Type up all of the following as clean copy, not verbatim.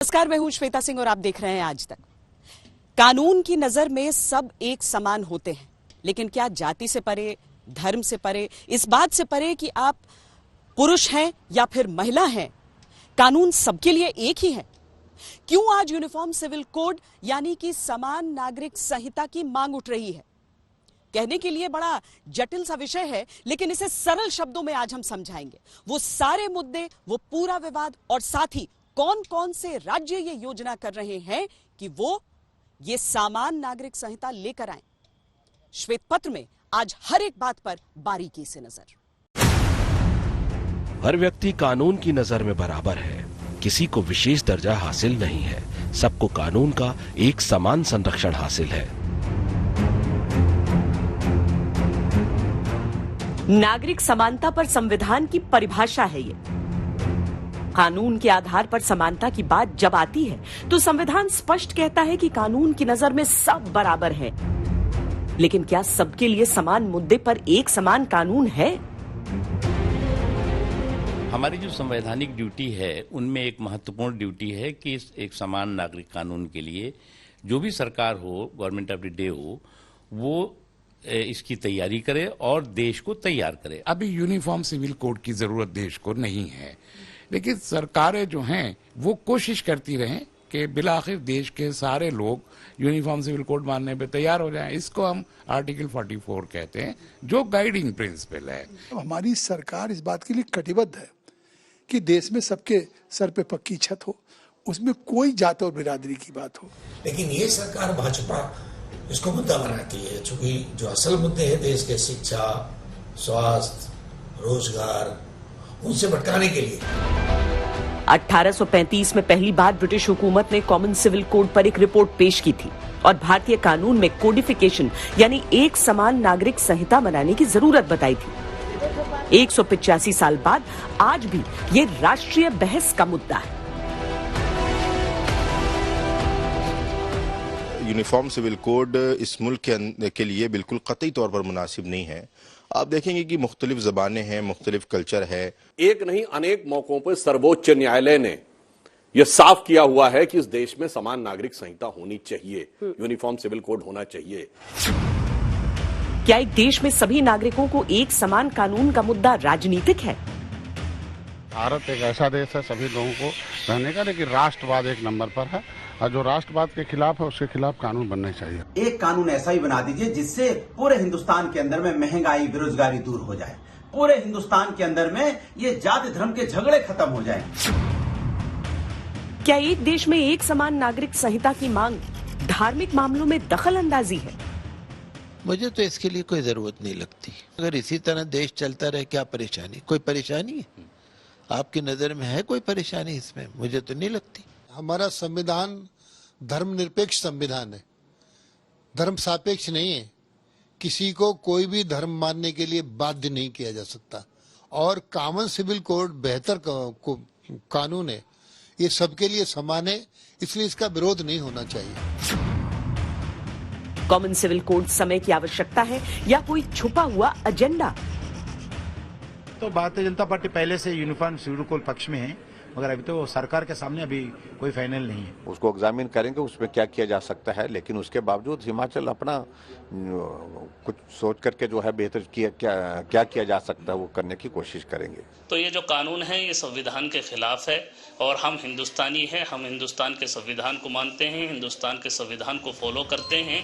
नमस्कार, मैं हूं श्वेता सिंह और आप देख रहे हैं आज तक। कानून की नजर में सब एक समान होते हैं, लेकिन क्या जाति से परे, धर्म से परे, इस बात से परे कि आप पुरुष हैं या फिर महिला हैं, कानून सबके लिए एक ही है? क्यों आज यूनिफॉर्म सिविल कोड यानी कि समान नागरिक संहिता की मांग उठ रही है? कहने के लिए बड़ा जटिल सा विषय है, लेकिन इसे सरल शब्दों में आज हम समझाएंगे। वो सारे मुद्दे, वो पूरा विवाद और साथ ही कौन कौन से राज्य ये योजना कर रहे हैं कि वो ये समान नागरिक संहिता लेकर आए। श्वेत पत्र में आज हर एक बात पर बारीकी से नजर। हर व्यक्ति कानून की नजर में बराबर है, किसी को विशेष दर्जा हासिल नहीं है, सबको कानून का एक समान संरक्षण हासिल है। नागरिक समानता पर संविधान की परिभाषा है ये। कानून के आधार पर समानता की बात जब आती है तो संविधान स्पष्ट कहता है कि कानून की नजर में सब बराबर हैं। लेकिन क्या सबके लिए समान मुद्दे पर एक समान कानून है? हमारी जो संवैधानिक ड्यूटी है उनमें एक महत्वपूर्ण ड्यूटी है कि एक समान नागरिक कानून के लिए जो भी सरकार हो, गवर्नमेंट ऑफ द डे हो, वो इसकी तैयारी करे और देश को तैयार करे। अभी यूनिफॉर्म सिविल कोड की जरूरत देश को नहीं है, लेकिन सरकारें जो हैं वो कोशिश करती रहें कि बिलाखिर देश के सारे लोग यूनिफॉर्म सिविल कोड मानने पे तैयार हो जाएं। इसको हम आर्टिकल 44 कहते हैं, जो गाइडिंग प्रिंसिपल है। हमारी सरकार इस बात के लिए कटिबद्ध है कि देश में सबके सर पे पक्की छत हो, उसमें कोई जात और बिरादरी की बात हो। लेकिन ये सरकार भाजपा इसको मुद्दा बनाती है, चूंकि जो असल मुद्दे हैं देश के शिक्षा, स्वास्थ्य, रोजगार, उनसे भटकाने के लिए। 1835 में पहली बार ब्रिटिश हुकूमत ने कॉमन सिविल कोड पर एक रिपोर्ट पेश की थी और भारतीय कानून में कोडिफिकेशन यानी एक समान नागरिक संहिता बनाने की जरूरत बताई थी। 185 साल बाद आज भी ये राष्ट्रीय बहस का मुद्दा है। यूनिफॉर्म सिविल कोड इस मुल्क के लिए बिल्कुल कतई तौर पर मुनासिब नहीं है। आप देखेंगे कि मुख्तलिफ ज़बानें हैं, मुख्तलिफ कल्चर है। एक नहीं अनेक मौकों पर सर्वोच्च न्यायालय ने यह साफ किया हुआ है कि इस देश में समान नागरिक संहिता होनी चाहिए, यूनिफॉर्म सिविल कोड होना चाहिए। क्या एक देश में सभी नागरिकों को एक समान कानून का मुद्दा राजनीतिक है? भारत एक ऐसा देश है सभी लोगों को रहने का, लेकिन राष्ट्रवाद एक नंबर पर है और जो राष्ट्रवाद के खिलाफ है उसके खिलाफ कानून बनना चाहिए। एक कानून ऐसा ही बना दीजिए जिससे पूरे हिंदुस्तान के अंदर में महंगाई, बेरोजगारी दूर हो जाए, पूरे हिंदुस्तान के अंदर में ये जाति धर्म के झगड़े खत्म हो जाएं। क्या एक देश में एक समान नागरिक संहिता की मांग धार्मिक मामलों में दखल अंदाजी है? मुझे तो इसके लिए कोई जरूरत नहीं लगती। अगर इसी तरह देश चलता रहे, क्या परेशानी? कोई परेशानी है? आपकी नजर में है कोई परेशानी इसमें? मुझे तो नहीं लगती। हमारा संविधान धर्मनिरपेक्ष संविधान है, धर्म सापेक्ष नहीं है। किसी को कोई भी धर्म मानने के लिए बाध्य नहीं किया जा सकता और कॉमन सिविल कोड बेहतर कानून है, ये सबके लिए समान है, इसलिए इसका विरोध नहीं होना चाहिए। कॉमन सिविल कोड समय की आवश्यकता है या कोई छुपा हुआ एजेंडा? तो भारतीय जनता पार्टी पहले से यूनिफॉर्म सिविल कोड पक्ष में है, मगर अभी तो सरकार के सामने अभी कोई फाइनल नहीं है। उसको एग्जामिन करेंगे, उसमें क्या किया जा सकता है, लेकिन उसके बावजूद हिमाचल अपना कुछ सोच करके जो है बेहतर क्या किया जा सकता है वो करने की कोशिश करेंगे। तो ये जो कानून है ये संविधान के खिलाफ है और हम हिंदुस्तानी हैं, हम हिंदुस्तान के संविधान को मानते हैं, हिंदुस्तान के संविधान को फॉलो करते हैं।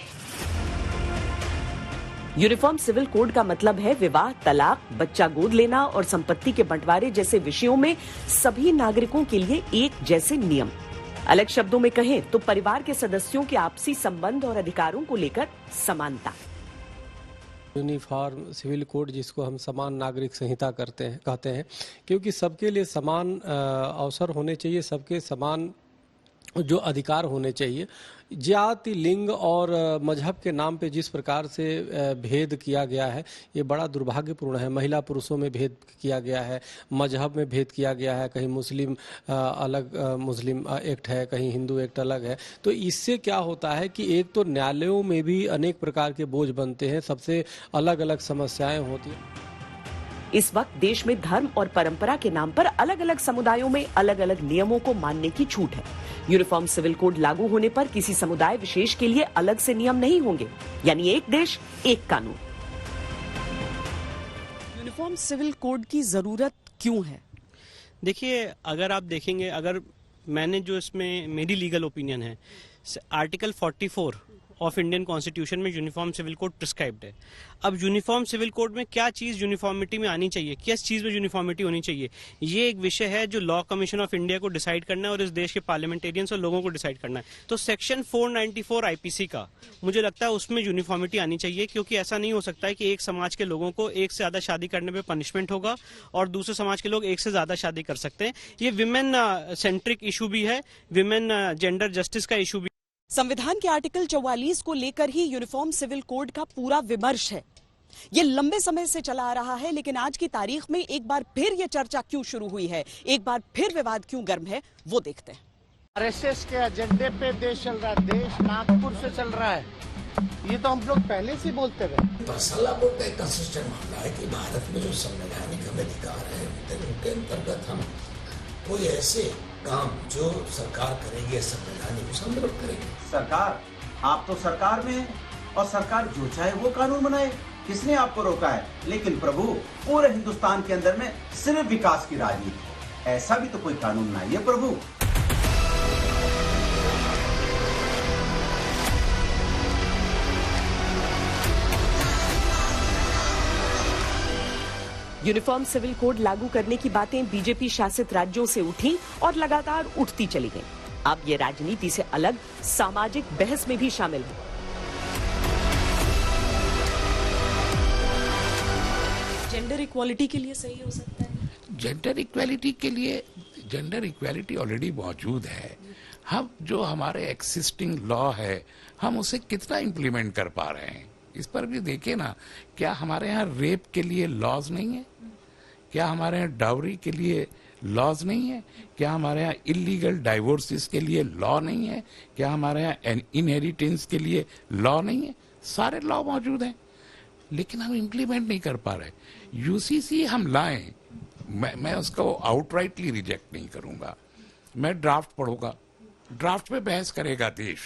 यूनिफॉर्म सिविल कोड का मतलब है विवाह, तलाक, बच्चा गोद लेना और संपत्ति के बंटवारे जैसे विषयों में सभी नागरिकों के लिए एक जैसे नियम। अलग शब्दों में कहें तो परिवार के सदस्यों के आपसी संबंध और अधिकारों को लेकर समानता। यूनिफॉर्म सिविल कोड जिसको हम समान नागरिक संहिता कहते हैं, क्योंकि सबके लिए समान अवसर होने चाहिए, सबके समान जो अधिकार होने चाहिए। जाति, लिंग और मजहब के नाम पे जिस प्रकार से भेद किया गया है ये बड़ा दुर्भाग्यपूर्ण है। महिला पुरुषों में भेद किया गया है, मजहब में भेद किया गया है, कहीं मुस्लिम अलग मुस्लिम एक्ट है, कहीं हिंदू एक्ट अलग है। तो इससे क्या होता है कि एक तो न्यायालयों में भी अनेक प्रकार के बोझ बनते हैं, सबसे अलग अलग समस्याएं होती हैं। इस वक्त देश में धर्म और परंपरा के नाम पर अलग अलग समुदायों में अलग अलग नियमों को मानने की छूट है। यूनिफॉर्म सिविल कोड लागू होने पर किसी समुदाय विशेष के लिए अलग से नियम नहीं होंगे, यानी एक देश एक कानून। यूनिफॉर्म सिविल कोड की जरूरत क्यों है? देखिए, अगर आप देखेंगे, अगर मैंने जो इसमें मेरी लीगल ओपिनियन है, आर्टिकल 44 ऑफ इंडियन कॉन्स्टिट्यूशन में यूनिफॉर्म सिविल कोड प्रिस्क्राइब्ड है। अब यूनिफॉर्म सिविल कोड में क्या चीज यूनिफॉर्मिटी में आनी चाहिए, किस चीज में यूनिफॉर्मिटी होनी चाहिए, ये एक विषय है जो लॉ कमीशन ऑफ इंडिया को डिसाइड करना है और इस देश के पार्लियामेंटेरियंस और लोगों को डिसाइड करना है। तो सेक्शन 494 आईपीसी का मुझे लगता है उसमें यूनिफॉर्मिटी आनी चाहिए, क्योंकि ऐसा नहीं हो सकता है कि एक समाज के लोगों को एक से ज्यादा शादी करने पर पनिशमेंट होगा और दूसरे समाज के लोग एक से ज्यादा शादी कर सकते हैं। ये विमेन सेंट्रिक इशू भी है, विमेन जेंडर जस्टिस का इशू भी। संविधान के आर्टिकल 44 को लेकर ही यूनिफॉर्म सिविल कोड का पूरा विमर्श है। ये लंबे समय से चला आ रहा है, लेकिन आज की तारीख में एक बार फिर ये चर्चा क्यों शुरू हुई है, एक बार फिर विवाद क्यों गर्म है, वो देखते हैं। आरएसएस के एजेंडे पे देश चल रहा है, देश नागपुर से चल रहा है, ये तो हम लोग पहले से बोलते रहे। मसला बोलते एक कंसिस्टेंट मामला है कि भारत में जो संवैधानिक हमें अधिकार है उनके अंतर्गत हम कोई ऐसे काम जो सरकार करेगी संवैधानिक उसे हम विरोध करेंगे। सरकार, आप तो सरकार में है और सरकार जो चाहे वो कानून बनाए, किसने आपको रोका है? लेकिन प्रभु, पूरे हिंदुस्तान के अंदर में सिर्फ विकास की राजनीति है, ऐसा भी तो कोई कानून नहीं है प्रभु। यूनिफॉर्म सिविल कोड लागू करने की बातें बीजेपी शासित राज्यों से उठी और लगातार उठती चली गईं। अब ये राजनीति से अलग सामाजिक बहस में भी शामिल है। जेंडर इक्वालिटी के लिए सही हो सकता है? जेंडर इक्वालिटी के लिए जेंडर इक्वालिटी ऑलरेडी मौजूद है। हम जो हमारे एक्सिस्टिंग लॉ है, हम उसे कितना इम्प्लीमेंट कर पा रहे हैं, इस पर भी देखिए ना। क्या हमारे यहाँ रेप के लिए लॉज नहीं है? क्या हमारे यहाँ डाउरी के लिए लॉज नहीं है? क्या हमारे यहाँ इलीगल डाइवोर्सेस के लिए लॉ नहीं है? क्या हमारे यहाँ इनहेरिटेंस के लिए लॉ नहीं है? सारे लॉ मौजूद हैं, लेकिन हम इम्प्लीमेंट नहीं कर पा रहे। यूसीसी हम लाएं, मैं उसको आउटराइटली रिजेक्ट नहीं करूंगा। मैं ड्राफ्ट पढ़ूंगा, ड्राफ्ट पे बहस करेगा देश,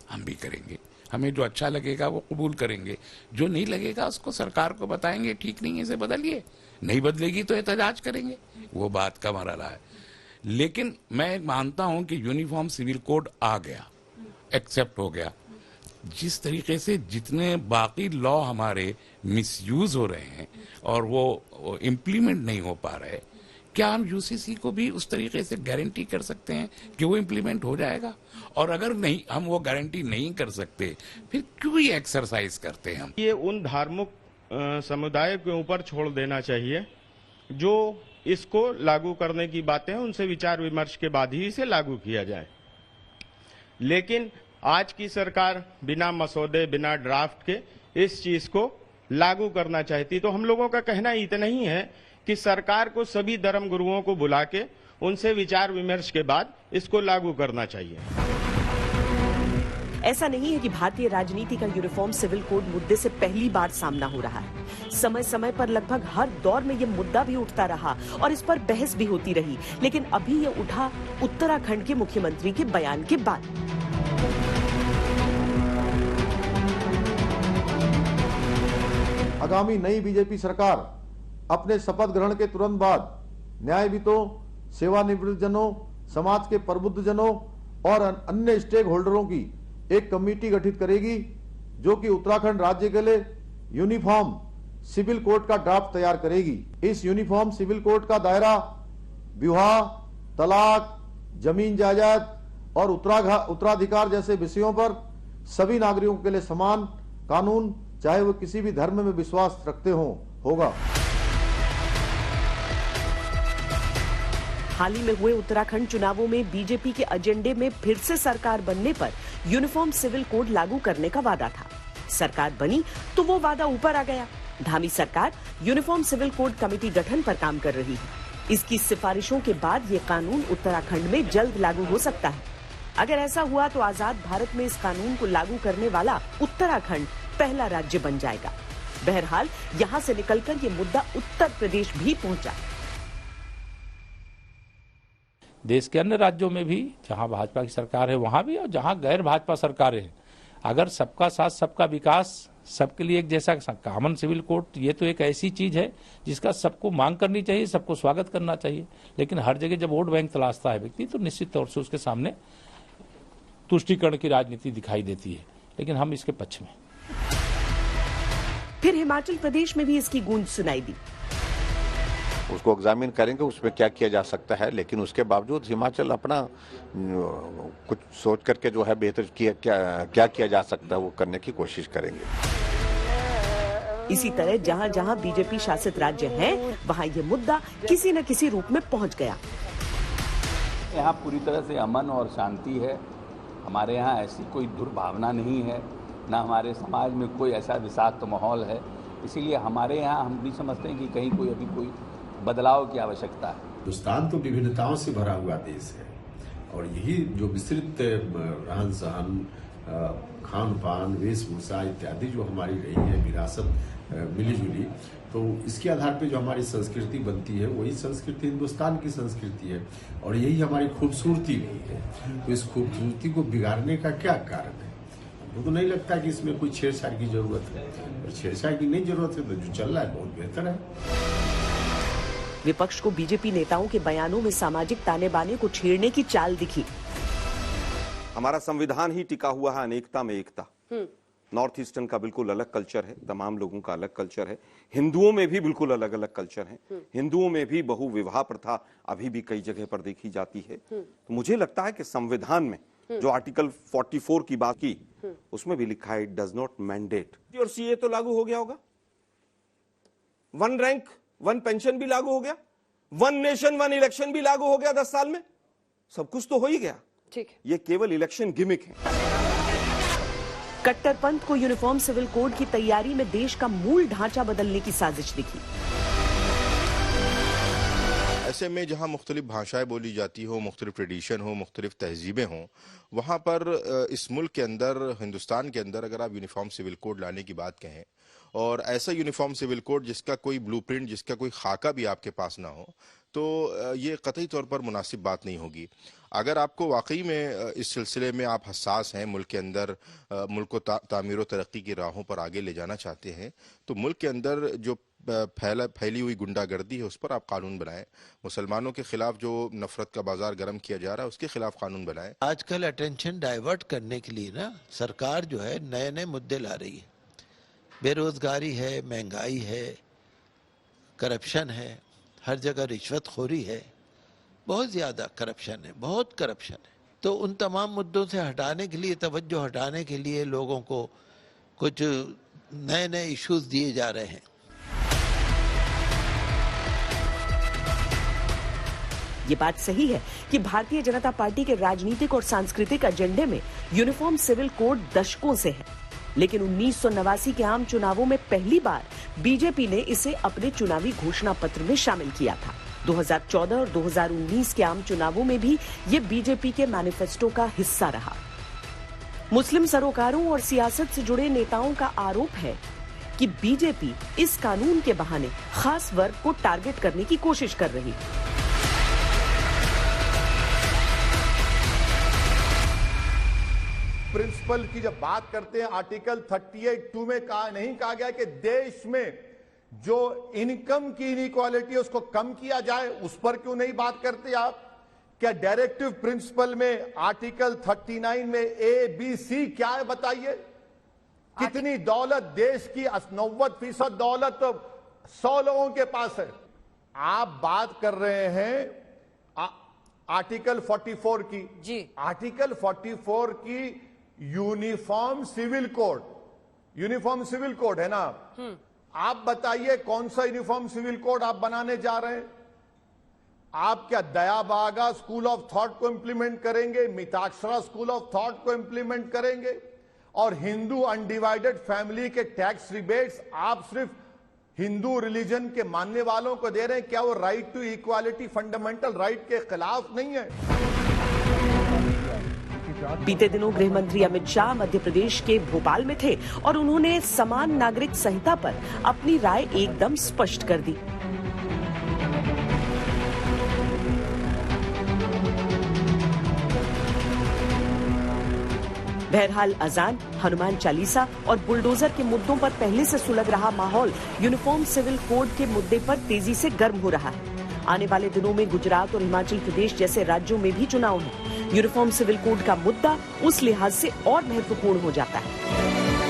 हम भी करेंगे। हमें जो अच्छा लगेगा वो कबूल करेंगे, जो नहीं लगेगा उसको सरकार को बताएंगे, ठीक नहीं है इसे बदलिए, नहीं बदलेगी तो एहतजाज करेंगे, वो बात का मरहला है। लेकिन मैं मानता हूं कि यूनिफॉर्म सिविल कोड आ गया, एक्सेप्ट हो गया। जिस तरीके से जितने बाकी लॉ हमारे मिसयूज हो रहे हैं और वो इम्प्लीमेंट नहीं हो पा रहे, क्या हम यूसीसी को भी उस तरीके से गारंटी कर सकते हैं कि वो इम्प्लीमेंट हो जाएगा? और अगर नहीं, हम वो गारंटी नहीं कर सकते, फिर क्यों ये एक्सरसाइज करते हैं हम? ये उन धार्मिक समुदाय के ऊपर छोड़ देना चाहिए जो इसको लागू करने की बातें हैं, उनसे विचार विमर्श के बाद ही इसे लागू किया जाए। लेकिन आज की सरकार बिना मसौदे, बिना ड्राफ्ट के इस चीज को लागू करना चाहती, तो हम लोगों का कहना इतना ही है कि सरकार को सभी धर्म गुरुओं को बुला के उनसे विचार विमर्श के बाद इसको लागू करना चाहिए। ऐसा नहीं है कि भारतीय राजनीति का यूनिफॉर्म सिविल कोड मुद्दे से पहली बार सामना हो रहा है। समय समय पर लगभग हर दौर में ये मुद्दा भी उठता रहा और इस पर बहस भी होती रही, लेकिन अभी ये उठा उत्तराखंड के मुख्यमंत्री के बयान के बाद। आगामी नई बीजेपी सरकार अपने शपथ ग्रहण के तुरंत बाद न्यायविदों, सेवानिवृत्त जनों, समाज के प्रबुद्ध जनों और अन्य स्टेक होल्डरों की एक कमेटी गठित करेगी, जो कि उत्तराखंड राज्य के लिए यूनिफॉर्म सिविल कोड का ड्राफ्ट तैयार करेगी। इस यूनिफॉर्म सिविल कोड का दायरा विवाह, तलाक, जमीन जायदाद और उत्तराधिकार जैसे विषयों पर सभी नागरिकों के लिए समान कानून, चाहे वो किसी भी धर्म में विश्वास रखते होगा। हाल ही में हुए उत्तराखंड चुनावों में बीजेपी के एजेंडे में फिर से सरकार बनने पर यूनिफॉर्म सिविल कोड लागू करने का वादा था। सरकार बनी तो वो वादा ऊपर आ गया। धामी सरकार यूनिफॉर्म सिविल कोड कमेटी गठन पर काम कर रही है। इसकी सिफारिशों के बाद ये कानून उत्तराखंड में जल्द लागू हो सकता है। अगर ऐसा हुआ तो आजाद भारत में इस कानून को लागू करने वाला उत्तराखंड पहला राज्य बन जाएगा। बहरहाल यहाँ से निकलकर ये मुद्दा उत्तर प्रदेश भी पहुंचा। देश के अन्य राज्यों में भी जहां भाजपा की सरकार है वहां भी, और जहां गैर भाजपा सरकारें हैं, अगर सबका साथ सबका विकास, सबके लिए एक जैसा कॉमन सिविल कोड, ये तो एक ऐसी चीज है जिसका सबको मांग करनी चाहिए, सबको स्वागत करना चाहिए। लेकिन हर जगह जब वोट बैंक तलाशता है व्यक्ति तो निश्चित तौर से उसके सामने तुष्टीकरण की राजनीति दिखाई देती है, लेकिन हम इसके पक्ष में। फिर हिमाचल प्रदेश में भी इसकी गूंज सुनाई दी। उसको एग्जामिन करेंगे उसमें क्या किया जा सकता है, लेकिन उसके बावजूद हिमाचल अपना कुछ सोच करके जो है बेहतर क्या किया जा सकता है वो करने की कोशिश करेंगे। इसी तरह जहां जहां बीजेपी शासित राज्य हैं, वहां ये मुद्दा किसी न किसी रूप में पहुंच गया। यहाँ पूरी तरह से अमन और शांति है। हमारे यहाँ ऐसी कोई दुर्भावना नहीं है, न हमारे समाज में कोई ऐसा विषाक्त माहौल है। इसीलिए हमारे यहाँ हम भी समझते हैं कि कहीं कोई अभी कोई बदलाव की आवश्यकता है। हिंदुस्तान तो विभिन्नताओं से भरा हुआ देश है और यही जो विस्तृत रहन सहन, खान पान, वेशभूषा इत्यादि जो हमारी रही है विरासत मिली जुली, तो इसके आधार पे जो हमारी संस्कृति बनती है वही संस्कृति हिंदुस्तान की संस्कृति है और यही हमारी खूबसूरती भी है। तो इस खूबसूरती को बिगाड़ने का क्या कारण है? हमको तो नहीं लगता कि इसमें कोई छेड़छाड़ की जरूरत है, और छेड़छाड़ की नहीं जरूरत है तो जो चल रहा है बहुत बेहतर है। विपक्ष को बीजेपी नेताओं के बयानों में सामाजिक ताने बाने को छेड़ने की चाल दिखी। हमारा संविधान ही टिका हुआ है अनेकता में एकता। नॉर्थ ईस्टर्न का बिल्कुल अलग कल्चर है, तमाम लोगों का अलग कल्चर है। हिंदुओं में भी बिल्कुल अलग अलग कल्चर है। हिंदुओं में भी बहु विवाह प्रथा अभी भी कई जगह पर देखी जाती है। तो मुझे लगता है कि संविधान में जो आर्टिकल 44 की बात की, उसमें भी लिखा है इट डज नॉट मैंडेट। और सीए तो लागू हो गया होगा, वन रैंक वन पेंशन भी लागू हो गया, वन नेशन वन इलेक्शन भी लागू हो गया 10 साल में। सब कुछ तो हो ही गया। ठीक, ये केवल इलेक्शन गिमिक है। कट्टरपंथ को यूनिफॉर्म सिविल कोड की तैयारी में देश का मूल ढांचा बदलने की साजिश दिखी। ऐसे में जहाँ मुख्तलिफ भाषाएं बोली जाती हो, मुख्तलिफ ट्रेडिशन हो, मुख्तलिफ तहजीबें हों, वहाँ पर इस मुल्क के अंदर, हिंदुस्तान के अंदर अगर आप यूनिफॉर्म सिविल कोड लाने की बात कहें और ऐसा यूनिफॉर्म सिविल कोड जिसका कोई ब्लूप्रिंट, जिसका कोई खाका भी आपके पास ना हो, तो ये कतई तौर पर मुनासिब बात नहीं होगी। अगर आपको वाकई में इस सिलसिले में आप हसास हैं, मुल्क के अंदर मुल्क को तामीर व तरक्की की राहों पर आगे ले जाना चाहते हैं, तो मुल्क के अंदर जो फैली हुई गुंडागर्दी है उस पर आप कानून बनाएं। मुसलमानों के खिलाफ जो नफरत का बाजार गर्म किया जा रहा है उसके खिलाफ कानून बनाएं। आजकल अटेंशन डाइवर्ट करने के लिए ना सरकार जो है नए नए मुद्दे ला रही है। बेरोजगारी है, महंगाई है, करप्शन है, हर जगह रिश्वतखोरी है, बहुत ज्यादा करप्शन है, बहुत करप्शन है। तो उन तमाम मुद्दों से हटाने के लिए, तवज्जो हटाने के लिए लोगों को कुछ नए नए इश्यूज दिए जा रहे हैं। ये बात सही है कि भारतीय जनता पार्टी के राजनीतिक और सांस्कृतिक एजेंडे में यूनिफॉर्म सिविल कोड दशकों से है, लेकिन 1989 के आम चुनावों में पहली बार बीजेपी ने इसे अपने चुनावी घोषणा पत्र में शामिल किया था। 2014 और 2019 के आम चुनावों में भी ये बीजेपी के मैनिफेस्टो का हिस्सा रहा। मुस्लिम सरोकारों और सियासत से जुड़े नेताओं का आरोप है कि बीजेपी इस कानून के बहाने खास वर्ग को टारगेट करने की कोशिश कर रही है। प्रिंसिपल की जब बात करते हैं, आर्टिकल 38(2) में नहीं कहा गया कि देश में जो इनकम की इनइक्वालिटी है उसको कम किया जाए, उस पर क्यों नहीं बात करते आप? क्या डायरेक्टिव प्रिंसिपल में आर्टिकल 39 में ABC क्या है बताइए? कितनी दौलत देश की 90% दौलत तो 100 लोगों के पास है। आप बात कर रहे हैं आर्टिकल 44 की। जी, आर्टिकल 44 की यूनिफॉर्म सिविल कोड है ना। आप बताइए कौन सा यूनिफॉर्म सिविल कोड आप बनाने जा रहे हैं? आप क्या दयाबागा स्कूल ऑफ थॉट को इंप्लीमेंट करेंगे, मिताक्षरा स्कूल ऑफ थॉट को इंप्लीमेंट करेंगे, और हिंदू अनडिवाइडेड फैमिली के टैक्स रिबेट्स आप सिर्फ हिंदू रिलीजन के मानने वालों को दे रहे हैं? क्या वो right to equality fundamental right के खिलाफ नहीं है? बीते दिनों गृह मंत्री अमित शाह मध्य प्रदेश के भोपाल में थे और उन्होंने समान नागरिक संहिता पर अपनी राय एकदम स्पष्ट कर दी। बहरहाल अजान, हनुमान चालीसा और बुलडोजर के मुद्दों पर पहले से सुलग रहा माहौल यूनिफॉर्म सिविल कोड के मुद्दे पर तेजी से गर्म हो रहा है। आने वाले दिनों में गुजरात और हिमाचल प्रदेश जैसे राज्यों में भी चुनाव है। यूनिफॉर्म सिविल कोड का मुद्दा उस लिहाज से और महत्वपूर्ण हो जाता है।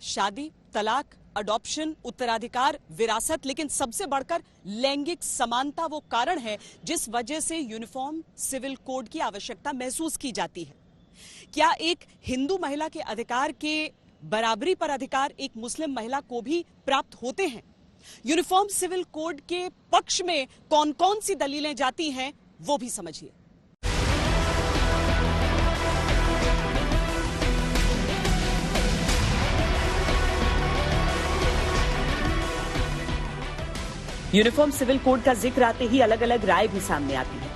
शादी, तलाक, अडॉप्शन, उत्तराधिकार, विरासत, लेकिन सबसे बढ़कर लैंगिक समानता वो कारण है जिस वजह से यूनिफॉर्म सिविल कोड की आवश्यकता महसूस की जाती है। क्या एक हिंदू महिला के अधिकार के बराबरी पर अधिकार एक मुस्लिम महिला को भी प्राप्त होते हैं? यूनिफॉर्म सिविल कोड के पक्ष में कौन कौन सी दलीलें जाती हैं वो भी समझिए। यूनिफॉर्म सिविल कोड का जिक्र आते ही अलग अलग राय भी सामने आती है।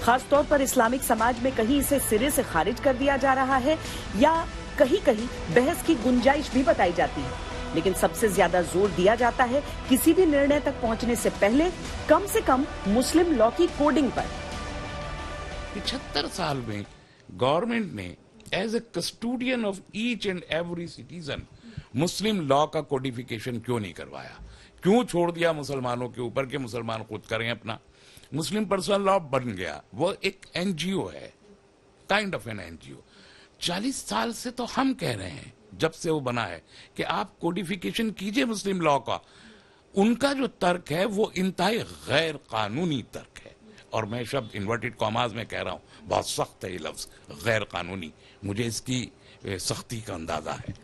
खासतौर पर इस्लामिक समाज में कहीं इसे सिरे से खारिज कर दिया जा रहा है या कहीं कहीं बहस की गुंजाइश भी बताई जाती है, लेकिन सबसे ज्यादा जोर दिया जाता है किसी भी निर्णय तक पहुंचने से पहले कम से कम मुस्लिम लॉ की कोडिंग पर। 75 साल में गवर्नमेंट ने as a custodian of each and every citizen Muslim law का कोडिफिकेशन क्यों नहीं करवाया? क्यों छोड़ दिया मुसलमानों के ऊपर कि मुसलमान खुद करें अपना? मुस्लिम पर्सनल लॉ बन गया, वो एक एनजीओ है, काइंड ऑफ एन एनजीओ। 40 साल से तो हम कह रहे हैं, जब से वो बना है, कि आप कोडिफिकेशन कीजिए मुस्लिम लॉ का। उनका जो तर्क है वो इंतहाई गैर कानूनी तर्क है, और मैं शब्द इन्वर्टेड कॉमास में कह रहा हूं, बहुत सख्त है ये लफ्ज गैर कानूनी, मुझे इसकी सख्ती का अंदाजा है।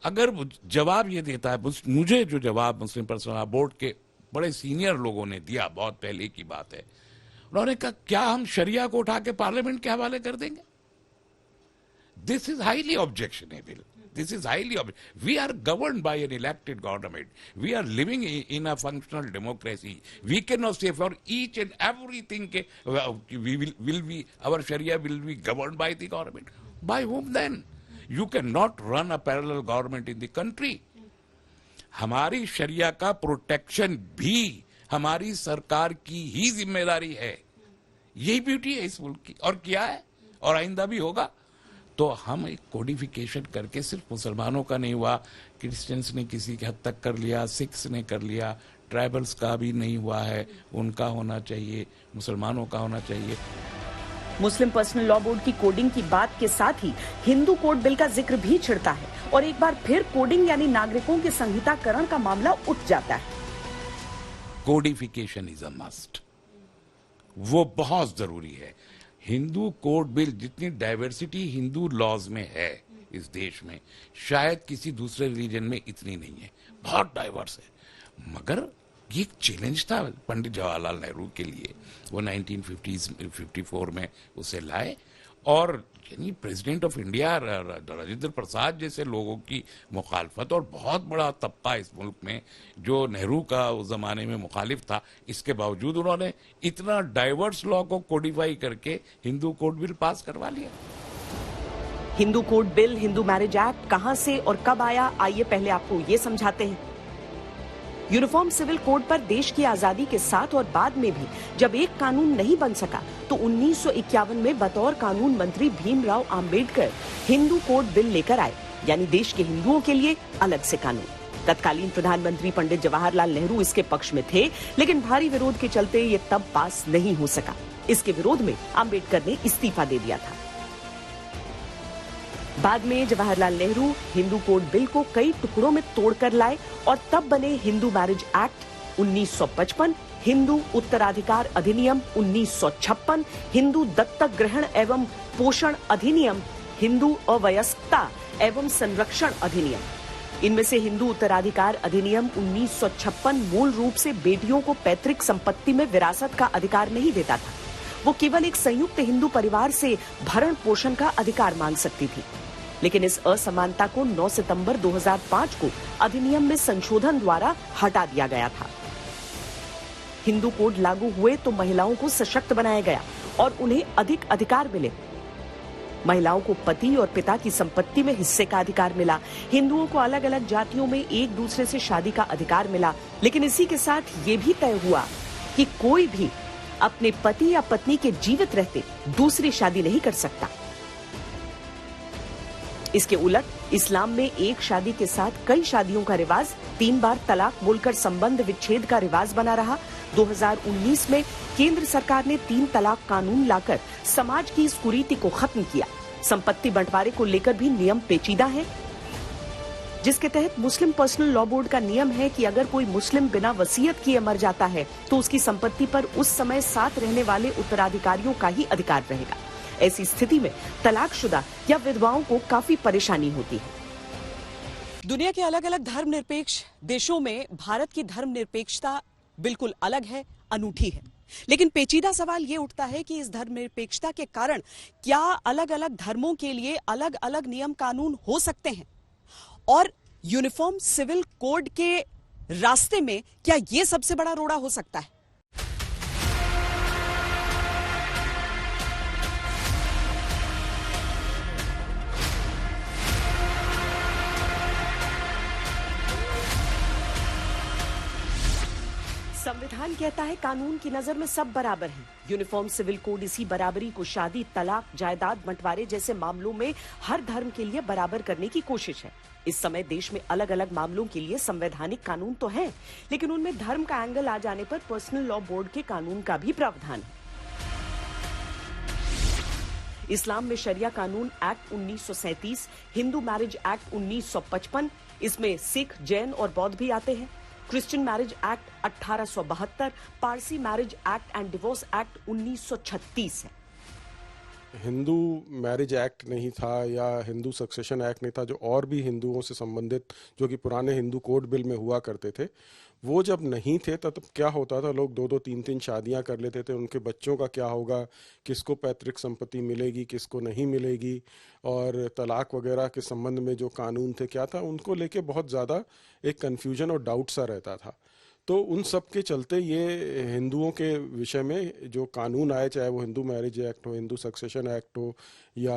अगर जवाब ये देता है, मुझे जो जवाब मुस्लिम पर्सनल लॉ बोर्ड के बड़े सीनियर लोगों ने दिया, बहुत पहले की बात है, उन्होंने कहा क्या हम शरिया को उठा के पार्लियामेंट के हवाले कर देंगे? This is highly objectionable, this is highly we are governed by an elected government, we are living in a functional democracy, we can not say for each and everything के विल बी आवर शरिया will be governed by the government. By whom then? You cannot run a parallel government in the country. हमारी शरिया का protection भी हमारी सरकार की ही जिम्मेदारी है। यही ब्यूटी है इस मुल्क की, और किया है और आइंदा भी होगा। तो हम एक कोडिफिकेशन करके सिर्फ मुसलमानों का नहीं हुआ, क्रिश्चियंस ने किसी के हद तक कर लिया, सिख्स ने कर लिया, ट्राइबल्स का भी नहीं हुआ है, उनका होना चाहिए, मुसलमानों का होना चाहिए। मुस्लिम पर्सनल लॉ बोर्ड की कोडिंग की बात के साथ ही हिंदू कोड बिल का जिक्र भी छिड़ता है और एक बार फिर कोडिंग यानी नागरिकों के संहिताकरण का मामला उठ जाता है। कोडिफिकेशन इज अ मस्ट, वो बहुत जरूरी है। हिंदू कोड बिल, जितनी डाइवर्सिटी हिंदू लॉज में है इस देश में, शायद किसी दूसरे रिलीजन में इतनी नहीं है, बहुत डाइवर्स है। मगर ये एक चैलेंज था पंडित जवाहरलाल नेहरू के लिए, वो 1954 में उसे लाए, और यानी president of India Rajendra Prasad जैसे लोगों की मुखालफत, और बहुत बड़ा तबका इस मुल्क में जो नेहरू का उस जमाने में मुखालिफ था, इसके बावजूद उन्होंने इतना डाइवर्स लॉ को कोडिफाई करके हिंदू कोड बिल पास करवा लिया। Hindu code bill, Hindu marriage act कहां से और कब आया, आइए पहले आपको ये समझाते हैं। यूनिफॉर्म सिविल कोड पर देश की आजादी के साथ और बाद में भी जब एक कानून नहीं बन सका तो 1951 में बतौर कानून मंत्री भीमराव अंबेडकर हिंदू कोड बिल लेकर आए, यानी देश के हिंदुओं के लिए अलग से कानून। तत्कालीन प्रधानमंत्री पंडित जवाहरलाल नेहरू इसके पक्ष में थे, लेकिन भारी विरोध के चलते ये तब पास नहीं हो सका। इसके विरोध में अंबेडकर ने इस्तीफा दे दिया था। बाद में जवाहरलाल नेहरू हिंदू कोड बिल को कई टुकड़ों में तोड़कर लाए और तब बने हिंदू मैरिज एक्ट 1955, हिंदू उत्तराधिकार अधिनियम 1956, हिंदू दत्तक ग्रहण एवं पोषण अधिनियम, हिंदू अवयस्कता एवं संरक्षण अधिनियम। इनमें से हिंदू उत्तराधिकार अधिनियम 1956 मूल रूप से बेटियों को पैतृक संपत्ति में विरासत का अधिकार नहीं देता था, वो केवल एक संयुक्त हिंदू परिवार से भरण पोषण का अधिकार मांग सकती थी। लेकिन इस असमानता को 9 सितंबर 2005 को अधिनियम में संशोधन द्वारा हटा दिया गया था। हिंदू कोड लागू हुए तो महिलाओं को सशक्त बनाया गया और उन्हें अधिक अधिकार मिले। महिलाओं को पति और पिता की संपत्ति में हिस्से का अधिकार मिला। हिंदुओं को अलग अलग जातियों में एक दूसरे से शादी का अधिकार मिला। लेकिन इसी के साथ ये भी तय हुआ कि कोई भी अपने पति या पत्नी के जीवित रहते दूसरी शादी नहीं कर सकता। इसके उलट इस्लाम में एक शादी के साथ कई शादियों का रिवाज 3 बार तलाक बोलकर संबंध विच्छेद का रिवाज बना रहा। 2019 में केंद्र सरकार ने 3 तलाक कानून लाकर समाज की इस कुरीति को खत्म किया। संपत्ति बंटवारे को लेकर भी नियम पेचीदा है, जिसके तहत मुस्लिम पर्सनल लॉ बोर्ड का नियम है कि अगर कोई मुस्लिम बिना वसीयत किए मर जाता है तो उसकी संपत्ति पर उस समय साथ रहने वाले उत्तराधिकारियों का ही अधिकार रहेगा। ऐसी स्थिति में तलाकशुदा या विधवाओं को काफी परेशानी होती है। दुनिया के अलग अलग धर्मनिरपेक्ष देशों में भारत की धर्मनिरपेक्षता बिल्कुल अलग है, अनूठी है। लेकिन पेचीदा सवाल ये उठता है कि इस धर्मनिरपेक्षता के कारण क्या अलग अलग धर्मों के लिए अलग अलग नियम कानून हो सकते हैं, और यूनिफॉर्म सिविल कोड के रास्ते में क्या ये सबसे बड़ा रोड़ा हो सकता है? संविधान कहता है कानून की नजर में सब बराबर हैं। यूनिफॉर्म सिविल कोड इसी बराबरी को शादी, तलाक, जायदाद बंटवारे जैसे मामलों में हर धर्म के लिए बराबर करने की कोशिश है। इस समय देश में अलग अलग मामलों के लिए संवैधानिक कानून तो हैं, लेकिन उनमें धर्म का एंगल आ जाने पर पर्सनल लॉ बोर्ड के कानून का भी प्रावधान है। इस्लाम में शरिया कानून एक्ट 1937, हिंदू मैरिज एक्ट 1955, इसमें सिख, जैन और बौद्ध भी आते हैं। Christian marriage act 1872, Parsi marriage act and divorce act 1936 है। हिंदू मैरिज एक्ट नहीं था या हिंदू सक्सेशन एक्ट नहीं था, जो और भी हिंदुओं से संबंधित जो कि पुराने हिंदू कोड बिल में हुआ करते थे, वो जब नहीं थे तब क्या होता था, लोग 2-2, 3-3 शादियां कर लेते थे। उनके बच्चों का क्या होगा, किसको पैतृक संपत्ति मिलेगी, किसको नहीं मिलेगी, और तलाक वगैरह के संबंध में जो कानून थे क्या था, उनको लेके बहुत ज़्यादा एक कन्फ्यूजन और डाउट सा रहता था। तो उन सब के चलते ये हिंदुओं के विषय में जो कानून आए, चाहे वो हिंदू मैरिज एक्ट हो, हिंदू सक्सेशन एक्ट हो, या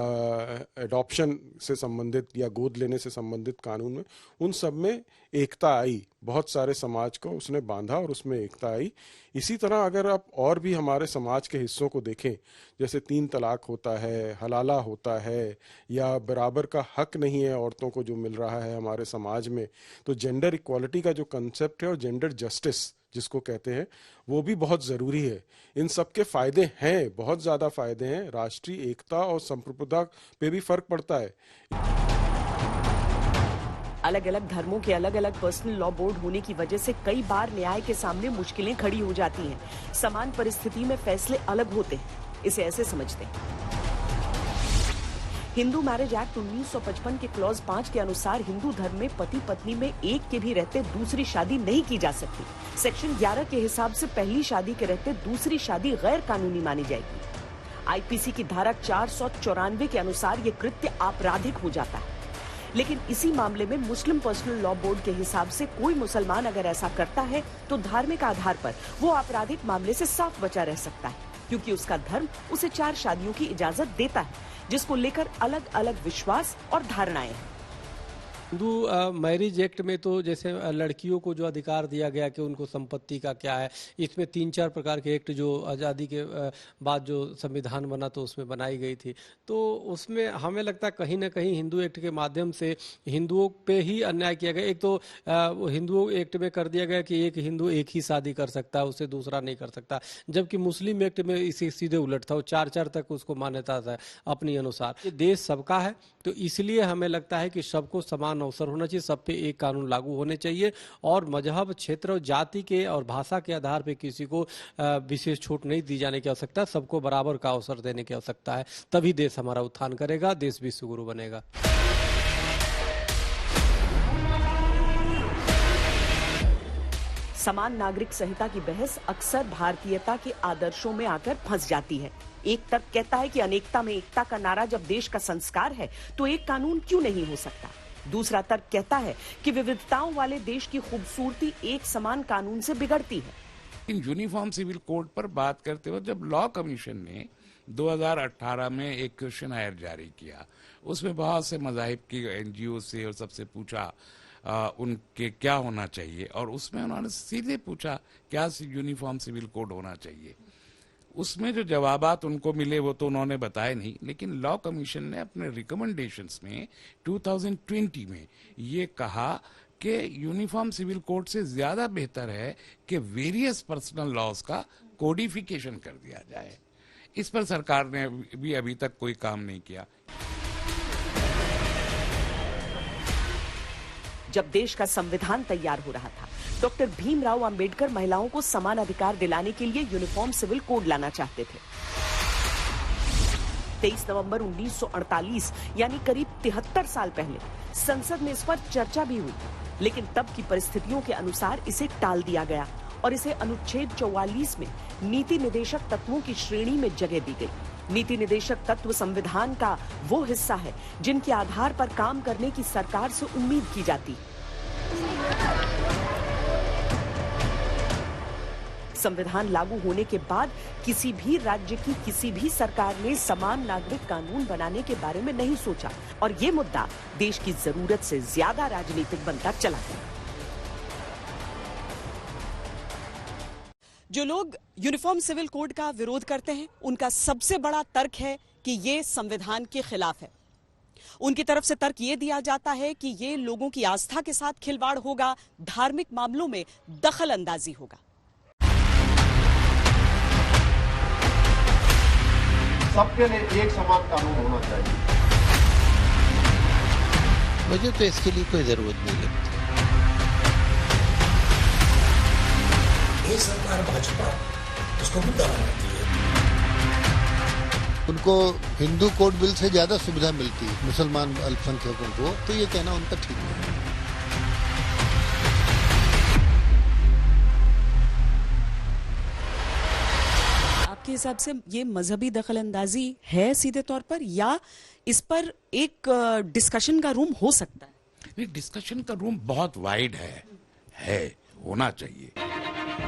एडॉप्शन से संबंधित या गोद लेने से संबंधित कानून में, उन सब में एकता आई, बहुत सारे समाज को उसने बांधा और उसमें एकता आई। इसी तरह अगर आप और भी हमारे समाज के हिस्सों को देखें, जैसे 3 तलाक होता है, हलाला होता है, या बराबर का हक नहीं है औरतों को जो मिल रहा है हमारे समाज में, तो जेंडर इक्वालिटी का जो कंसेप्ट है और जेंडर जस्टिस जिसको कहते हैं, वो भी बहुत ज़रूरी है। इन सब के फायदे हैं, बहुत ज़्यादा फायदे हैं। राष्ट्रीय एकता और संप्रभुता पे भी फर्क पड़ता है। अलग अलग धर्मों के अलग अलग पर्सनल लॉ बोर्ड होने की वजह से कई बार न्याय के सामने मुश्किलें खड़ी हो जाती हैं। समान परिस्थिति में फैसले अलग होते हैं। इसे ऐसे समझते हैं, हिंदू मैरिज एक्ट 1955 के क्लॉज 5 के अनुसार हिंदू धर्म में पति पत्नी में एक के भी रहते दूसरी शादी नहीं की जा सकती। सेक्शन 11 के हिसाब से पहली शादी के रहते दूसरी शादी गैर कानूनी मानी जाएगी। आईपीसी की धारा 494 के अनुसार ये कृत्य आपराधिक हो जाता है। लेकिन इसी मामले में मुस्लिम पर्सनल लॉ बोर्ड के हिसाब से कोई मुसलमान अगर ऐसा करता है तो धार्मिक आधार पर वो आपराधिक मामले से साफ बचा रह सकता है, क्योंकि उसका धर्म उसे 4 शादियों की इजाजत देता है, जिसको लेकर अलग अलग विश्वास और धारणाएं हैं। हिंदू मैरिज एक्ट में तो जैसे लड़कियों को जो अधिकार दिया गया कि उनको संपत्ति का क्या है, इसमें 3-4 प्रकार के एक्ट जो आज़ादी के बाद जो संविधान बना तो उसमें बनाई गई थी, तो उसमें हमें लगता है कहीं ना कहीं हिंदू एक्ट के माध्यम से हिंदुओं पे ही अन्याय किया गया। एक तो हिंदू एक्ट में कर दिया गया कि एक हिंदू एक ही शादी कर सकता है, उससे दूसरा नहीं कर सकता, जबकि मुस्लिम एक्ट में इसे सीधे उलट था, वो 4 तक उसको मान्यता था अपनी अनुसार। ये देश सबका है, तो इसलिए हमें लगता है कि सबको समान अवसर होना चाहिए, सब पे एक कानून लागू होने चाहिए, और मजहब, क्षेत्र और जाति के और भाषा के आधार पे किसी को विशेष छूट नहीं दी जाने की आवश्यकता, सबको बराबर का अवसर देने की आवश्यकता है। तभी देश हमारा उत्थान करेगा, देश विश्वगुरु बनेगा। समान नागरिक संहिता की बहस अक्सर भारतीयता के आदर्शों में आकर फंस जाती है। एक तर्क कहता है कि अनेकता में एकता का नारा जब देश का संस्कार है तो एक कानून क्यों नहीं हो सकता। दूसरा तर्क कहता है कि विविधताओं वाले देश की खूबसूरती एक समान कानून से बिगड़ती है। इन यूनिफॉर्म सिविल कोड पर बात करते हुए जब लॉ कमीशन ने 2018 में एक क्वेश्चनर जारी किया, उसमें बहुत से मज़ाहिब की NGO से और सबसे पूछा उनके क्या होना चाहिए, और उसमें उन्होंने सीधे पूछा क्या यूनिफॉर्म सिविल कोड होना चाहिए। उसमें जो जवाबात उनको मिले वो तो उन्होंने बताए नहीं, लेकिन लॉ कमीशन ने अपने रिकमेंडेशंस में 2020 में ये कहा कि यूनिफॉर्म सिविल कोड से ज्यादा बेहतर है कि वेरियस पर्सनल लॉज का कोडिफिकेशन कर दिया जाए। इस पर सरकार ने भी अभी तक कोई काम नहीं किया। जब देश का संविधान तैयार हो रहा था, डॉक्टर भीमराव अंबेडकर महिलाओं को समान अधिकार दिलाने के लिए यूनिफॉर्म सिविल कोड लाना चाहते थे। 23 नवंबर 1948 यानी करीब 73 साल पहले संसद में इस पर चर्चा भी हुई, लेकिन तब की परिस्थितियों के अनुसार इसे टाल दिया गया और इसे अनुच्छेद 44 में नीति निदेशक तत्वों की श्रेणी में जगह दी गई। नीति निदेशक तत्व संविधान का वो हिस्सा है जिनके आधार पर काम करने की सरकार से उम्मीद की जाती। संविधान लागू होने के बाद किसी भी राज्य की किसी भी सरकार ने समान नागरिक कानून बनाने के बारे में नहीं सोचा और ये मुद्दा देश की जरूरत से ज्यादा राजनीतिक बनता चला गया। जो लोग यूनिफॉर्म सिविल कोड का विरोध करते हैं, उनका सबसे बड़ा तर्क है कि ये संविधान के खिलाफ है। उनकी तरफ से तर्क ये दिया जाता है कि ये लोगों की आस्था के साथ खिलवाड़ होगा, धार्मिक मामलों में दखल अंदाजी होगा। सबके लिए एक समान कानून होना चाहिए। मुझे तो इसके लिए कोई जरूरत नहीं लगती। ये सरकार भाजपा उसको मुद्दा बनाती है। उनको हिंदू कोड बिल से ज्यादा सुविधा मिलती है मुसलमान अल्पसंख्यकों को, तो ये कहना उनका ठीक नहीं है। आपके हिसाब से ये मजहबी दखलंदाजी है सीधे तौर पर, या इस पर एक डिस्कशन का रूम हो सकता है? डिस्कशन का रूम बहुत वाइड है होना चाहिए।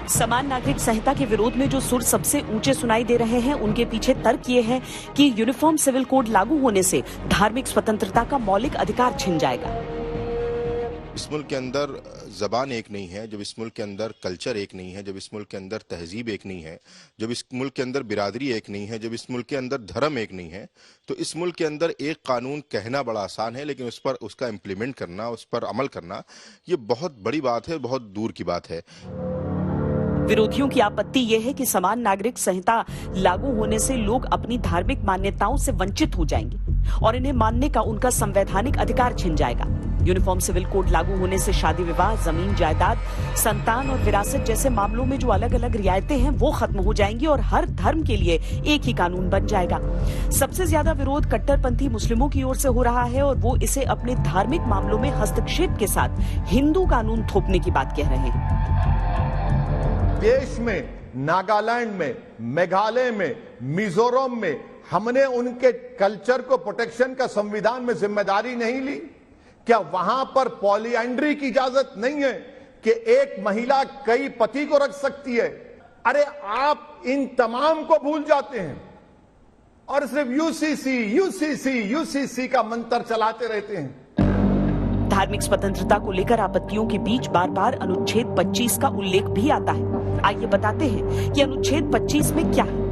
समान नागरिक संहिता के विरोध में जो सुर सबसे ऊंचे सुनाई दे रहे हैं, उनके पीछे तर्क ये है कि यूनिफॉर्म सिविल कोड लागू होने से धार्मिक स्वतंत्रता का मौलिक अधिकार छिन जाएगा। इस मुल्क के अंदर ज़बान एक नहीं है, जब इस मुल्क के अंदर कल्चर एक नहीं है, जब इस मुल्क के अंदर तहजीब एक नहीं है, जब इस मुल्क के अंदर बिरादरी एक नहीं है, जब इस मुल्क के अंदर धर्म एक नहीं है, तो इस मुल्क के अंदर एक कानून कहना बड़ा आसान है, लेकिन उस पर उसका इम्प्लीमेंट करना, उस पर अमल करना, ये बहुत बड़ी बात है, बहुत दूर की बात है। विरोधियों की आपत्ति यह है कि समान नागरिक संहिता लागू होने से लोग अपनी धार्मिक मान्यताओं से वंचित हो जाएंगे और इन्हें मानने का उनका संवैधानिक अधिकार छिन जाएगा। यूनिफॉर्म सिविल कोड लागू होने से शादी विवाह, जमीन जायदाद, संतान और विरासत जैसे मामलों में जो अलग अलग रियायतें हैं वो खत्म हो जाएंगी और हर धर्म के लिए एक ही कानून बन जाएगा। सबसे ज्यादा विरोध कट्टरपंथी मुस्लिमों की ओर से हो रहा है और वो इसे अपने धार्मिक मामलों में हस्तक्षेप के साथ हिंदू कानून थोपने की बात कह रहे हैं। देश में, नागालैंड में, मेघालय में, मिजोरम में हमने उनके कल्चर को प्रोटेक्शन का संविधान में जिम्मेदारी नहीं ली? क्या वहां पर पॉलीएंड्री की इजाजत नहीं है कि एक महिला कई पति को रख सकती है? अरे आप इन तमाम को भूल जाते हैं और सिर्फ यूसीसी यूसीसी यूसीसी का मंत्र चलाते रहते हैं। धार्मिक स्वतंत्रता को लेकर आपत्तियों के बीच बार बार अनुच्छेद 25 का उल्लेख भी आता है। आइए बताते हैं कि अनुच्छेद 25 में क्या है।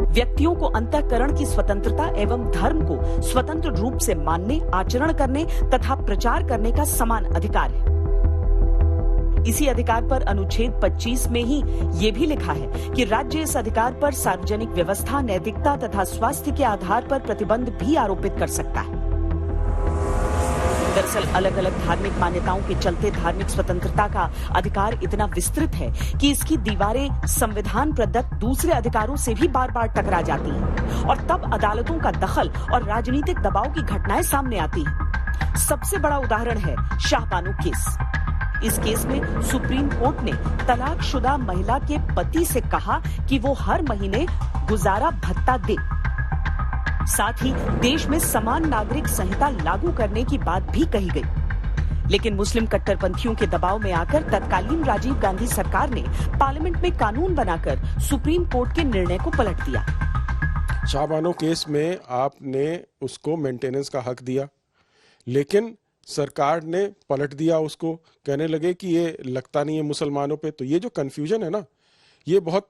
व्यक्तियों को अंतःकरण की स्वतंत्रता एवं धर्म को स्वतंत्र रूप से मानने, आचरण करने तथा प्रचार करने का समान अधिकार है। इसी अधिकार पर अनुच्छेद 25 में ही ये भी लिखा है कि राज्य इस अधिकार पर सार्वजनिक व्यवस्था, नैतिकता तथा स्वास्थ्य के आधार पर प्रतिबंध भी आरोपित कर सकता है। दरअसल अलग अलग धार्मिक मान्यताओं के चलते धार्मिक स्वतंत्रता का अधिकार इतना विस्तृत है कि इसकी दीवारें संविधान प्रदत्त दूसरे अधिकारों से भी बार बार टकरा जाती हैं और तब अदालतों का दखल और राजनीतिक दबाव की घटनाएं सामने आती हैं। सबसे बड़ा उदाहरण है शाहबानो केस। इस केस में सुप्रीम कोर्ट ने तलाकशुदा महिला के पति से कहा कि वो हर महीने गुजारा भत्ता दे। साथ ही देश में समान नागरिक संहिता लागू करने की बात भी कही गई। लेकिन मुस्लिम कट्टरपंथियों के दबाव में आकर तत्कालीन राजीव गांधी सरकार ने पार्लियामेंट में कानून बनाकर सुप्रीम कोर्ट के निर्णय को पलट दिया। शाहबानो केस में आपने उसको मेंटेनेंस का हक दिया, लेकिन सरकार ने पलट दिया उसको, कहने लगे कि ये लगता नहीं है मुसलमानों पे। तो ये जो कंफ्यूजन है ना, ये बहुत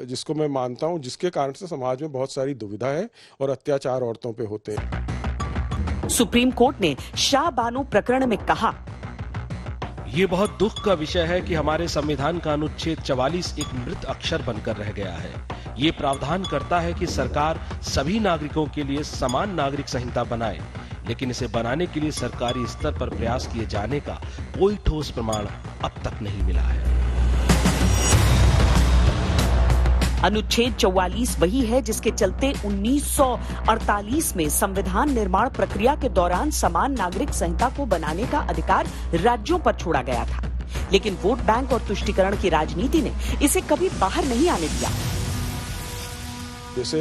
जिसको मैं मानता हूं, जिसके कारण से समाज में बहुत सारी दुविधा है और अत्याचार औरतों पे होते हैं। सुप्रीम कोर्ट ने शाह बानो प्रकरण में कहा, ये बहुत दुख का विषय है कि हमारे संविधान का अनुच्छेद 44 एक मृत अक्षर बनकर रह गया है। ये प्रावधान करता है कि सरकार सभी नागरिकों के लिए समान नागरिक संहिता बनाए, लेकिन इसे बनाने के लिए सरकारी स्तर पर प्रयास किए जाने का कोई ठोस प्रमाण अब तक नहीं मिला है। अनुच्छेद 44 वही है जिसके चलते 1948 में संविधान निर्माण प्रक्रिया के दौरान समान नागरिक संहिता को बनाने का अधिकार राज्यों पर छोड़ा गया था, लेकिन वोट बैंक और तुष्टीकरण की राजनीति ने इसे कभी बाहर नहीं आने दिया। जैसे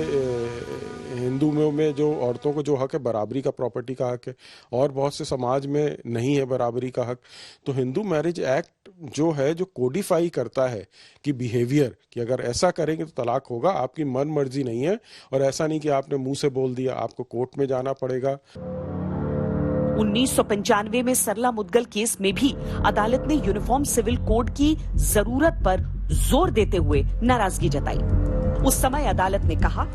हिंदुओं में जो औरतों को जो हक है बराबरी का, प्रॉपर्टी का हक है, और बहुत से समाज में नहीं है बराबरी का हक, तो हिंदू मैरिज एक्ट जो है, जो कोडिफाई करता है कि बिहेवियर, कि अगर ऐसा करेंगे तो तलाक होगा, आपकी मन मर्जी नहीं है, और ऐसा नहीं कि आपने मुंह से बोल दिया, आपको कोर्ट में जाना पड़ेगा। 1995 में सरला मुद्गल केस में भी अदालत ने यूनिफॉर्म सिविल कोड की जरूरत पर जोर देते हुए नाराजगी जताई। उस समय अदालत ने कहा,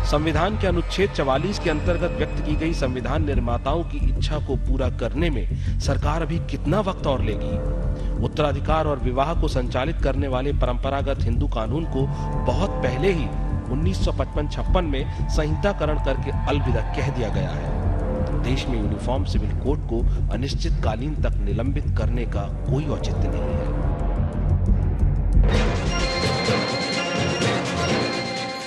संविधान के अनुच्छेद 44 के अंतर्गत व्यक्त की गई संविधान निर्माताओं की इच्छा को पूरा करने में सरकार अभी कितना वक्त और लेगी? उत्तराधिकार और विवाह को संचालित करने वाले परंपरागत हिंदू कानून को बहुत पहले ही 1955-56 में संहिताकरण करके अलविदा कह दिया गया है। देश में यूनिफॉर्म सिविल कोड को अनिश्चितकालीन तक निलंबित करने का कोई औचित्य नहीं है।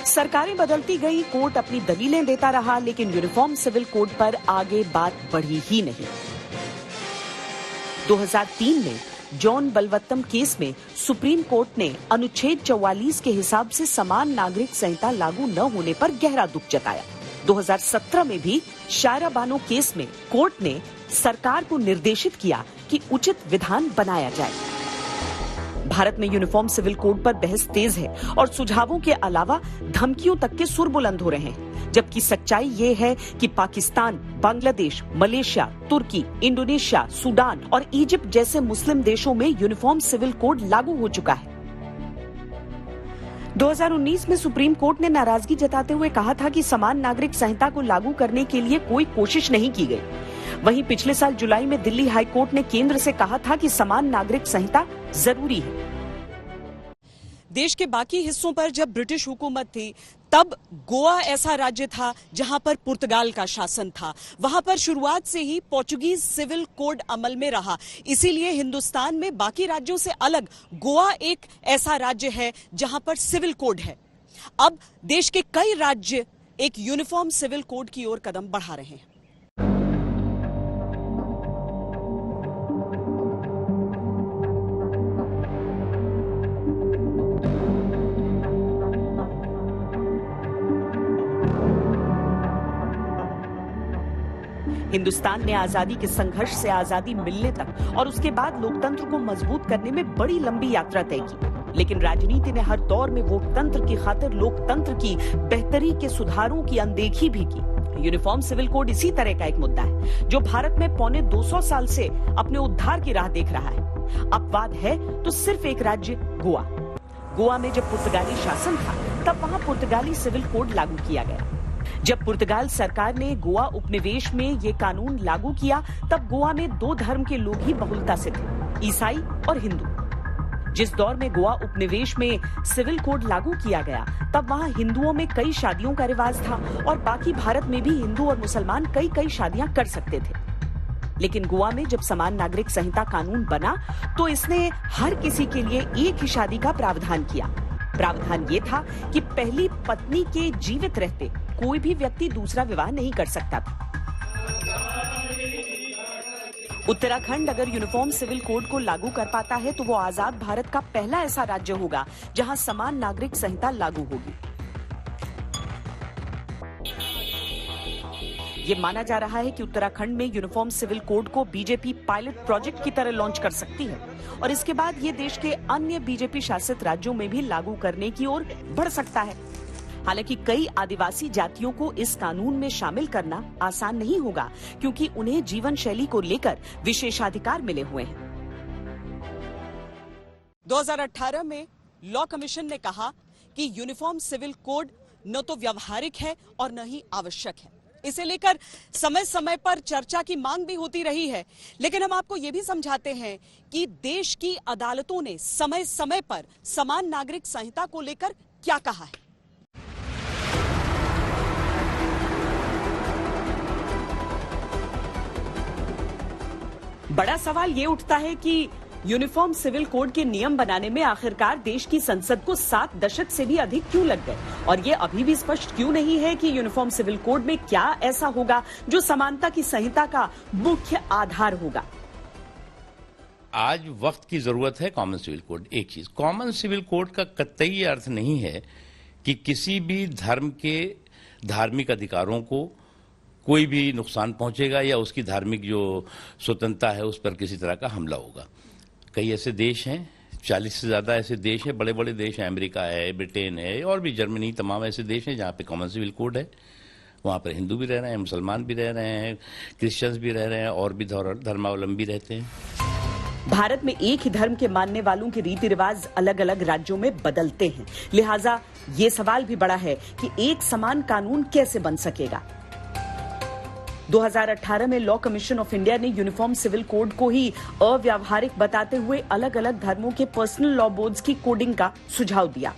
सरकारें बदलती गई, कोर्ट अपनी दलीलें देता रहा, लेकिन यूनिफॉर्म सिविल कोड पर आगे बात बढ़ी ही नहीं। 2003 में जॉन बलवत्तम केस में सुप्रीम कोर्ट ने अनुच्छेद 44 के हिसाब से समान नागरिक संहिता लागू न होने पर गहरा दुख जताया। 2017 में भी शायरा बानो केस में कोर्ट ने सरकार को निर्देशित किया कि उचित विधान बनाया जाए। भारत में यूनिफॉर्म सिविल कोड पर बहस तेज है और सुझावों के अलावा धमकियों तक के सुर बुलंद हो रहे हैं, जबकि सच्चाई ये है कि पाकिस्तान, बांग्लादेश, मलेशिया, तुर्की, इंडोनेशिया, सूडान और इजिप्ट जैसे मुस्लिम देशों में यूनिफॉर्म सिविल कोड लागू हो चुका है। 2019 में सुप्रीम कोर्ट ने नाराजगी जताते हुए कहा था कि समान नागरिक संहिता को लागू करने के लिए कोई कोशिश नहीं की गई। वहीं पिछले साल जुलाई में दिल्ली हाई कोर्ट ने केंद्र से कहा था कि समान नागरिक संहिता जरूरी है। देश के बाकी हिस्सों पर जब ब्रिटिश हुकूमत थी, तब गोवा ऐसा राज्य था जहां पर पुर्तगाल का शासन था। वहां पर शुरुआत से ही पोर्चुगीज सिविल कोड अमल में रहा। इसीलिए हिंदुस्तान में बाकी राज्यों से अलग गोवा एक ऐसा राज्य है जहां पर सिविल कोड है। अब देश के कई राज्य एक यूनिफॉर्म सिविल कोड की ओर कदम बढ़ा रहे हैं। हिंदुस्तान ने आजादी के संघर्ष से आजादी मिलने तक और उसके बाद लोकतंत्र को मजबूत करने में बड़ी लंबी यात्रा तय की, लेकिन राजनीति ने हर दौर में वोटतंत्र की खातिर लोकतंत्र की बेहतरी के सुधारों की अनदेखी भी की। यूनिफॉर्म सिविल कोड इसी तरह का एक मुद्दा है जो भारत में पौने 200 साल से अपने उद्धार की राह देख रहा है। अपवाद है तो सिर्फ एक राज्य, गोवा। गोवा में जब पुर्तगाली शासन था तब वहां पुर्तगाली सिविल कोड लागू किया गया। जब पुर्तगाल सरकार ने गोवा उपनिवेश में ये कानून लागू किया तब गोवा में दो धर्म के लोग ही बहुलता से थे, ईसाई और हिंदू। जिस दौर में गोवा उपनिवेश में सिविल कोड लागू किया गया तब वहां हिंदुओं में कई शादियों का रिवाज था और बाकी भारत में भी हिंदू और मुसलमान कई शादियां कर सकते थे। लेकिन गोवा में जब समान नागरिक संहिता कानून बना तो इसने हर किसी के लिए एक ही शादी का प्रावधान किया। प्रावधान ये था कि पहली पत्नी के जीवित रहते कोई भी व्यक्ति दूसरा विवाह नहीं कर सकता था। उत्तराखंड अगर यूनिफॉर्म सिविल कोड को लागू कर पाता है तो वो आजाद भारत का पहला ऐसा राज्य होगा जहां समान नागरिक संहिता लागू होगी। ये माना जा रहा है कि उत्तराखंड में यूनिफॉर्म सिविल कोड को बीजेपी पायलट प्रोजेक्ट की तरह लॉन्च कर सकती है और इसके बाद ये देश के अन्य बीजेपी शासित राज्यों में भी लागू करने की ओर बढ़ सकता है। हालांकि कई आदिवासी जातियों को इस कानून में शामिल करना आसान नहीं होगा क्योंकि उन्हें जीवन शैली को लेकर विशेषाधिकार मिले हुए हैं। 2018 में लॉ कमीशन ने कहा कि यूनिफॉर्म सिविल कोड न तो व्यावहारिक है और न ही आवश्यक है। इसे लेकर समय समय पर चर्चा की मांग भी होती रही है, लेकिन हम आपको यह भी समझाते हैं कि देश की अदालतों ने समय समय पर समान नागरिक संहिता को लेकर क्या कहा है। बड़ा सवाल ये उठता है कि यूनिफॉर्म सिविल कोड के नियम बनाने में आखिरकार देश की संसद को 7 दशक से भी अधिक क्यों लग गए, और ये अभी भी स्पष्ट क्यों नहीं है कि यूनिफॉर्म सिविल कोड में क्या ऐसा होगा जो समानता की संहिता का मुख्य आधार होगा। आज वक्त की जरूरत है कॉमन सिविल कोड। एक चीज, कॉमन सिविल कोड का कतई अर्थ नहीं है कि किसी भी धर्म के धार्मिक अधिकारों को कोई भी नुकसान पहुंचेगा या उसकी धार्मिक जो स्वतंत्रता है उस पर किसी तरह का हमला होगा। कई ऐसे देश हैं, 40 से ज्यादा ऐसे देश हैं, बड़े बड़े देश हैं, अमेरिका है, ब्रिटेन है और भी जर्मनी, तमाम ऐसे देश हैं जहां पे कॉमन सिविल कोड है। वहां पर हिंदू भी रह रहे हैं, मुसलमान भी रह रहे हैं, क्रिश्चियंस भी रह रहे हैं और भी धर्मावलंबी रहते हैं। भारत में एक ही धर्म के मानने वालों के रीति रिवाज अलग अलग राज्यों में बदलते हैं, लिहाजा ये सवाल भी बड़ा है कि एक समान कानून कैसे बन सकेगा। 2018 में लॉ कमीशन ऑफ इंडिया ने यूनिफॉर्म सिविल कोड को ही अव्यावहारिक बताते हुए अलग अलग धर्मों के पर्सनल लॉ बोर्ड्स की कोडिंग का सुझाव दिया।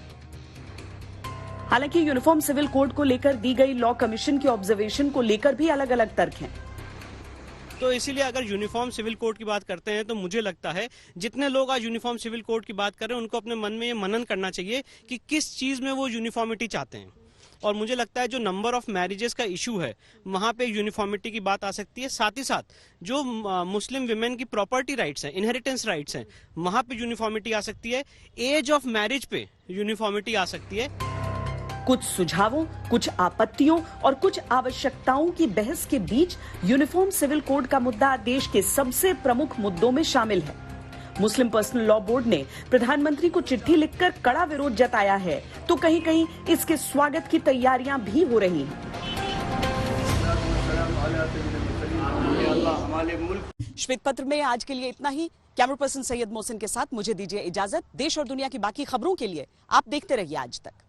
हालांकि यूनिफॉर्म सिविल कोड को लेकर दी गई लॉ कमीशन की ऑब्जर्वेशन को लेकर भी अलग अलग तर्क हैं। तो इसीलिए अगर यूनिफॉर्म सिविल कोड की बात करते हैं तो मुझे लगता है जितने लोग आज यूनिफॉर्म सिविल कोड की बात कर रहे हैं उनको अपने मन में ये मनन करना चाहिए कि किस चीज में वो यूनिफॉर्मिटी चाहते हैं। और मुझे लगता है जो नंबर ऑफ मैरिजेस का इशू है वहां पे यूनिफॉर्मिटी की बात आ सकती है। साथ ही साथ जो मुस्लिम विमेन की प्रॉपर्टी राइट्स हैं, इनहेरिटेंस राइट्स हैं, वहां पे यूनिफॉर्मिटी आ सकती है। एज ऑफ मैरिज पे यूनिफॉर्मिटी आ सकती है। कुछ सुझावों, कुछ आपत्तियों और कुछ आवश्यकताओं की बहस के बीच यूनिफॉर्म सिविल कोड का मुद्दा देश के सबसे प्रमुख मुद्दों में शामिल है। मुस्लिम पर्सनल लॉ बोर्ड ने प्रधानमंत्री को चिट्ठी लिखकर कड़ा विरोध जताया है, तो कहीं कहीं इसके स्वागत की तैयारियां भी हो रही हैं। श्वेत पत्र में आज के लिए इतना ही। कैमरा पर्सन सैयद मोहसिन के साथ मुझे दीजिए इजाजत। देश और दुनिया की बाकी खबरों के लिए आप देखते रहिए आज तक।